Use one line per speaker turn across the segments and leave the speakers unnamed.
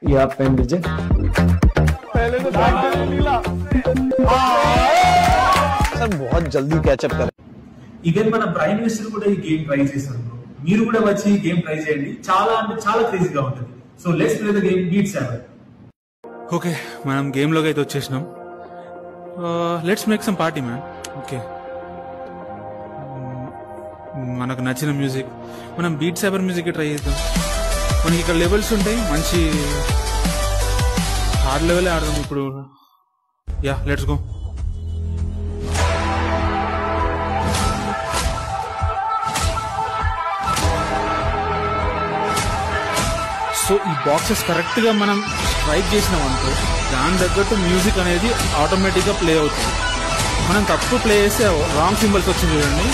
ये आप पेन दीजिए।
पहले तो
सर बहुत जल्दी कैचअप करें।
ఈవెన్ మన ప్రైమ్ మినిస్టర్ కూడా ఈ గేమ్ ట్రై చేశారు. మీరు కూడా వచ్చి ఈ గేమ్ ట్రై చేయండి. చాలా అంటే చాలా క్రేజీగా ఉంటుంది. So let's play the game beat saber.
Okay, మనం గేమ్ లోకి అయితే వచ్చేసినాం. Let's make some party man. Okay, మనకు నచ్చిన మ్యూజిక్, మనం బీట్ సావర్ మ్యూజిక్ ట్రై చేద్దాం. మనకి ఇక్కడ లెవెల్స్ ఉంటాయి, మంచి హార్డ్ లెవెల్ ఆడదాం ఇప్పుడు. Yeah, let's go. సో ఈ బాక్సెస్ కరెక్ట్ గా మనం స్ట్రైక్ చేసినాం అనుకో, దాని తగ్గట్టు మ్యూజిక్ అనేది ఆటోమేటిక్ గా ప్లే అవుతుంది. మనం తప్పు ప్లే చేస్తే రాంగ్ సింబల్స్ వచ్చింది చూడండి.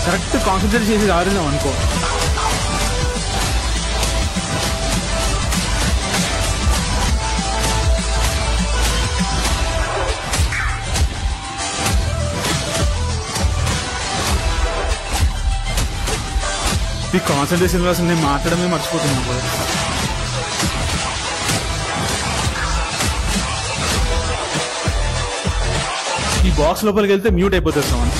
కరెక్ట్ కాన్సన్ట్రేట్ చేసి ఆడినాం అనుకో, ఈ కాన్సన్ట్రేషన్ కోసం నేను మాట్లాడమే మర్చిపోతున్నాను కూడా. ఈ బాక్స్ లోపలికి వెళ్తే మ్యూట్ అయిపోతుంది సౌండ్.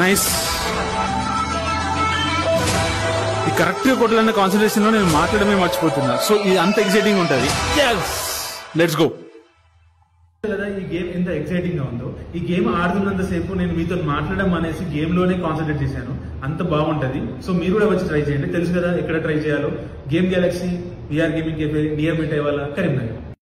నైస్. ఈ కరెక్ట్ గా కొట్టాలన్న కాన్సన్ట్రేషన్ లో నేను మాట్లాడమే మర్చిపోతున్నా. సో ఇది అంత ఎక్సైటింగ్ ఉంటుంది. Let's go. కదా ఈ గేమ్ ఎంత ఎక్సైటింగ్ గా ఉందో. ఈ గేమ్ ఆడుతున్నంత సేపు నేను మీతో మాట్లాడడం అనేసి గేమ్ లోనే కాన్సన్ట్రేట్ చేశాను. అంత బాగుంటది. సో మీరు కూడా వచ్చి ట్రై చేయండి. తెలుసు కదా ఎక్కడ ట్రై చేయాలో. Game galaxy, VR gaming cafe, near మిఠాయి వాళ్ళ, కరీంనగర్.